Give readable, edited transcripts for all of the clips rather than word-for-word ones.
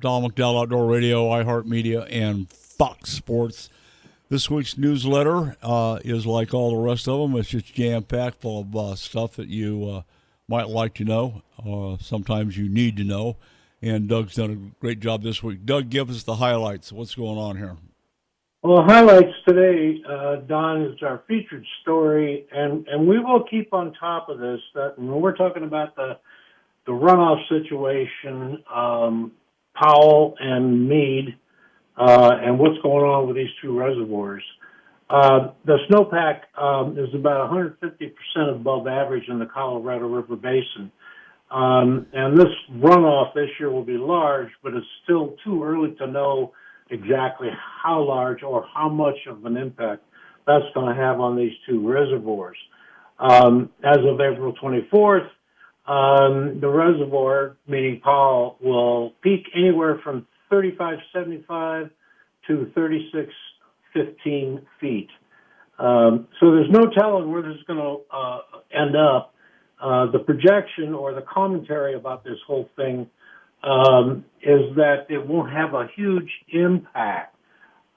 Don McDowell Outdoor Radio, iHeartMedia, and Fox Sports. This week's newsletter is like all the rest of them. It's just jam-packed full of stuff that you might like to know, sometimes you need to know. And Doug's done a great job this week. Doug, give us the highlights. What's going on here? Well, highlights today, Don, is our featured story, and we will keep on top of this. When we're talking about the runoff situation, Powell and Meade, and what's going on with these two reservoirs. The snowpack is about 150% above average in the Colorado River Basin. And this runoff this year will be large, but it's still too early to know exactly how large or how much of an impact that's going to have on these two reservoirs. As of April 24th, the reservoir, meaning Powell, will peak anywhere from 3575 to 3615 feet. So there's no telling where this is going to end up. The projection or the commentary about this whole thing is that it won't have a huge impact.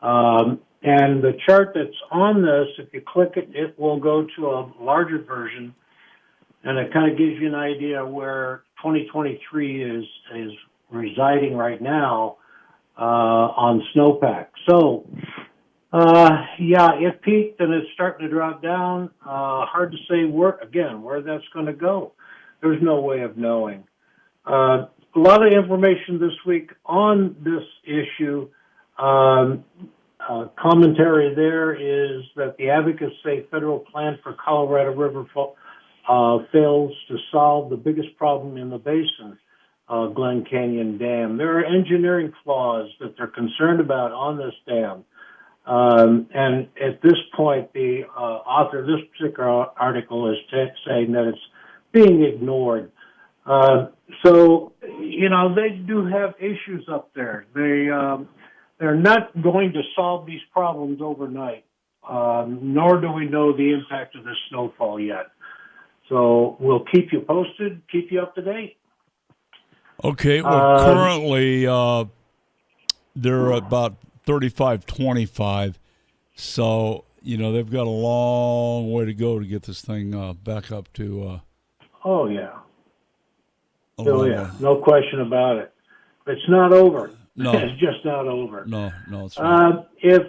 And the chart that's on this, if you click it, it will go to a larger version, and it kind of gives you an idea where 2023 is residing right now on snowpack. So, it peaked and it's starting to drop down. Hard to say where that's going to go. There's no way of knowing. A lot of information this week on this issue. Commentary there is that the advocates say federal plan for Colorado River fails to solve the biggest problem in the basin, Glen Canyon Dam. There are engineering flaws that they're concerned about on this dam. And at this point, the author of this particular article is saying that it's being ignored. So, they do have issues up there. They're not going to solve these problems overnight, nor do we know the impact of this snowfall yet. So we'll keep you posted, keep you up to date. Okay, well, currently they're about 35-25, so they've got a long way to go to get this thing back up to. Oh yeah, no question about it. It's not over. No, it's just not over. No, it's not. If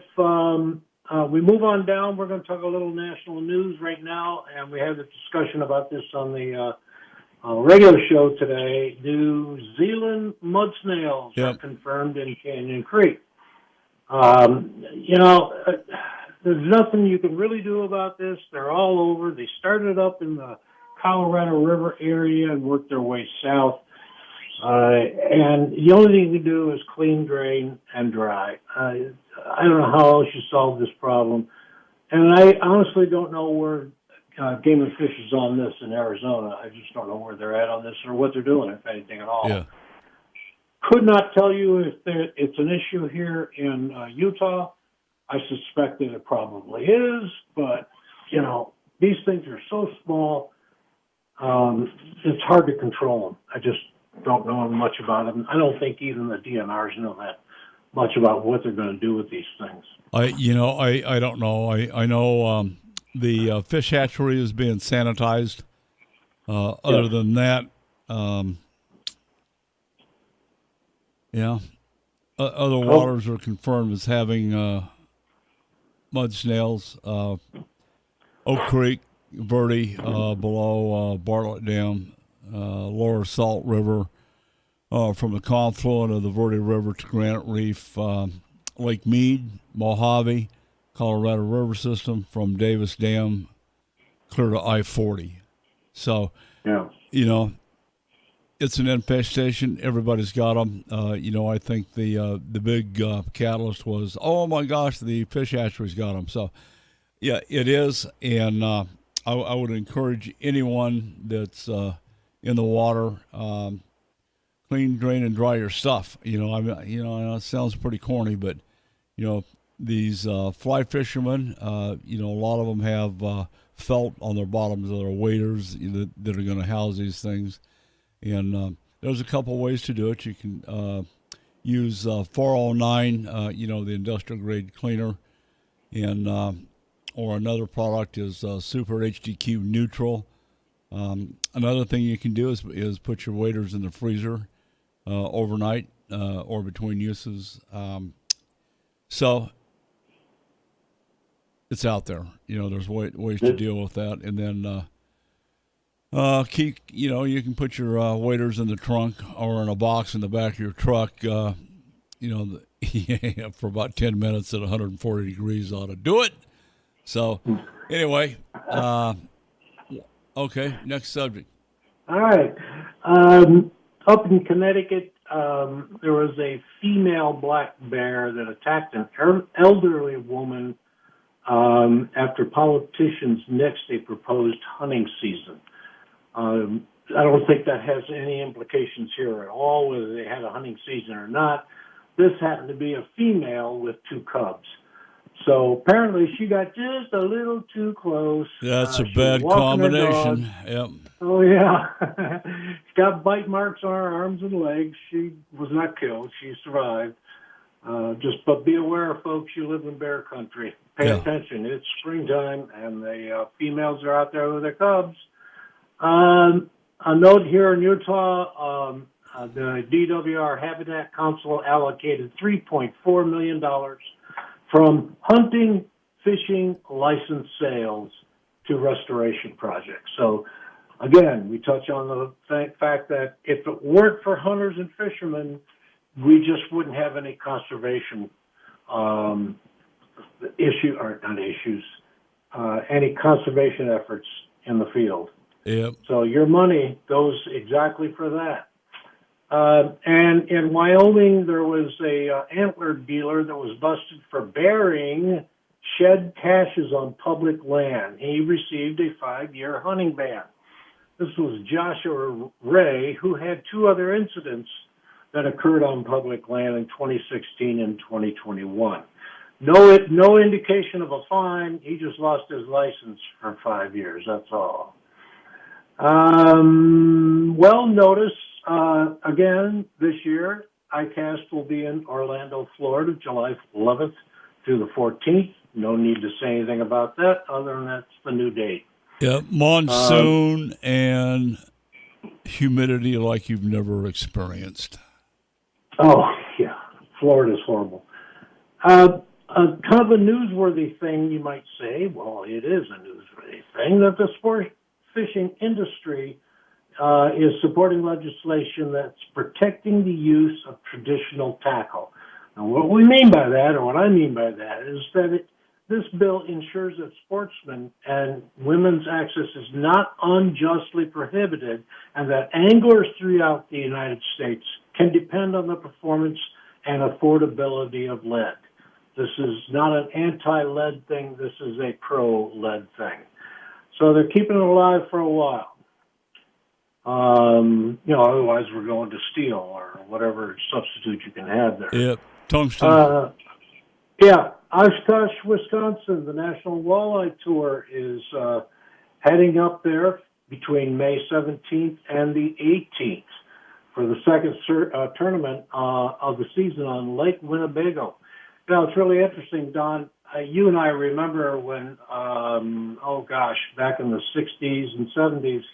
we move on down, we're going to talk a little national news right now, and we had a discussion about this on the radio show today. New Zealand mud snails are confirmed in Canyon Creek. There's nothing you can really do about this. They're all over. They started up in the Colorado River area and worked their way south. And the only thing you can do is clean, drain, and dry. I don't know how else you solve this problem. And I honestly don't know where Game and Fish is on this in Arizona. I just don't know where they're at on this or what they're doing, if anything at all. Yeah. Could not tell you if it's an issue here in Utah. I suspect that it probably is, but, these things are so small, it's hard to control them. I just don't know much about them. I don't think even the DNRs know that much about what they're going to do with these things. I don't know. I know the fish hatchery is being sanitized. Other than that, other waters are confirmed as having mud snails. Oak Creek, Verde, below Bartlett Dam, Lower Salt River, from the confluent of the Verde River to Granite Reef, Lake Mead, Mojave, Colorado River System, from Davis Dam clear to I-40. So, it's an infestation. Everybody's got them. I think the big catalyst was, oh my gosh, the fish hatchery's got them. So, yeah, it is, and I would encourage anyone that's in the water, clean, drain, and dry your stuff. I know it sounds pretty corny, but these fly fishermen, a lot of them have felt on their bottoms of their waders that are going to house these things. And there's a couple ways to do it. You can use 409, the industrial grade cleaner, and or another product is Super HDQ Neutral. Another thing you can do is put your waders in the freezer overnight or between uses. So it's out there. There's ways to deal with that, and then keep. You can put your waders in the trunk or in a box in the back of your truck. For about 10 minutes at 140 degrees ought to do it. So anyway, okay, next subject. All right. Up in Connecticut, there was a female black bear that attacked an elderly woman after politicians nixed a proposed hunting season. I don't think that has any implications here at all, whether they had a hunting season or not. This happened to be a female with 2 cubs. So apparently she got just a little too close. That's a She was bad walking her combination. dog. Yep. Oh, yeah. She's got bite marks on her arms and legs. She was not killed. She survived. But be aware, folks, you live in bear country. Pay attention. It's springtime, and the females are out there with their cubs. A note here in Utah, the DWR Habitat Council allocated $3.4 million from hunting, fishing, license sales to restoration projects. So, again, we touch on the fact that if it weren't for hunters and fishermen, we just wouldn't have any conservation any conservation efforts in the field. Yep. So your money goes exactly for that. And in Wyoming, there was a antler dealer that was busted for burying shed caches on public land. He received a 5-year hunting ban. This was Joshua Ray, who had 2 other incidents that occurred on public land in 2016 and 2021. No indication of a fine. He just lost his license for 5 years. That's all. Notice, again, this year, ICAST will be in Orlando, Florida, July 11th through the 14th. No need to say anything about that, other than that's the new date. Yep, monsoon and humidity like you've never experienced. Oh, yeah, Florida's horrible. Kind of a newsworthy thing, you might say. Well, it is a newsworthy thing that the sport fishing industry is supporting legislation that's protecting the use of traditional tackle. Now, what we mean by that, or what I mean by that, is that this bill ensures that sportsmen and women's access is not unjustly prohibited, and that anglers throughout the United States can depend on the performance and affordability of lead. This is not an anti-lead thing. This is a pro-lead thing. So they're keeping it alive for a while. Otherwise we're going to steel or whatever substitute you can have there. Yep, tungsten. Oshkosh, Wisconsin, the National Walleye Tour is heading up there between May 17th and the 18th for the second tournament of the season on Lake Winnebago. It's really interesting, Don. You and I remember when, back in the 60s and 70s,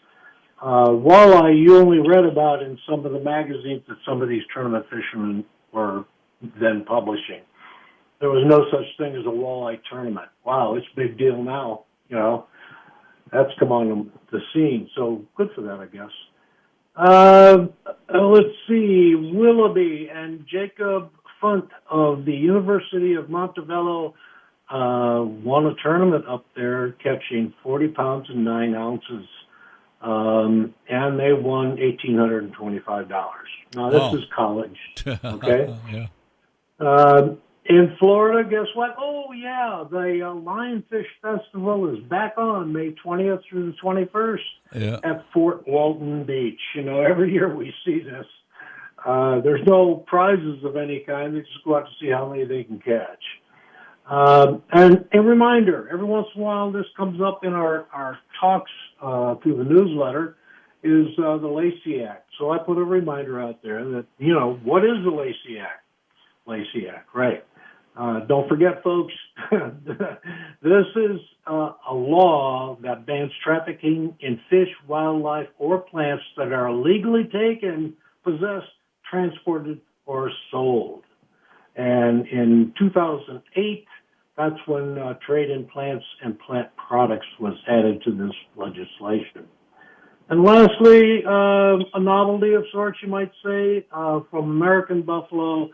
walleye you only read about in some of the magazines that some of these tournament fishermen were then publishing. There was no such thing as a walleye tournament. Wow, it's a big deal now. That's come on the scene. So good for that, I guess. Let's see. Willoughby and Jacob Funt of the University of Montevallo won a tournament up there, catching 40 pounds and 9 ounces. And they won $1,825. Now, this is college, okay? Yeah. In Florida, guess what? Oh, yeah, the Lionfish Festival is back on May 20th through the 21st at Fort Walton Beach. Every year we see this. There's no prizes of any kind. They just go out to see how many they can catch. And a reminder, every once in a while this comes up in our talks through the newsletter, is the Lacey Act. So I put a reminder out there that, what is the Lacey Act? Lacey Act, right. Don't forget, folks, this is a law that bans trafficking in fish, wildlife, or plants that are illegally taken, possessed, transported, or sold. And in 2008, that's when trade in plants and plant products was added to this legislation. And lastly, a novelty of sorts, you might say, from American Buffalo,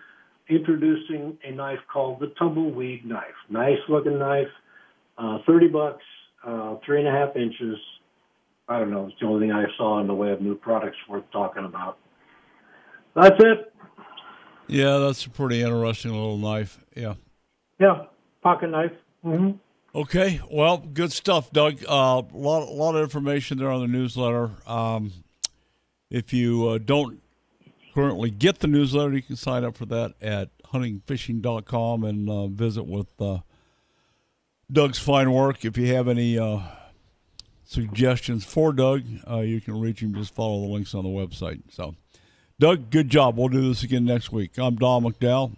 introducing a knife called the Tumbleweed knife. Nice looking knife, $30, 3.5 inches. I don't know, it's the only thing I saw in the way of new products worth talking about. That's it. Yeah, that's a pretty interesting little knife. Yeah. Yeah, pocket knife. Mm-hmm. Okay, well, good stuff, Doug. Lot of information there on the newsletter. If you don't currently get the newsletter, you can sign up for that at huntingfishing.com and visit with Doug's fine work. If you have any suggestions for Doug, you can reach him. Just follow the links on the website. So, Doug, good job. We'll do this again next week. I'm Don McDowell.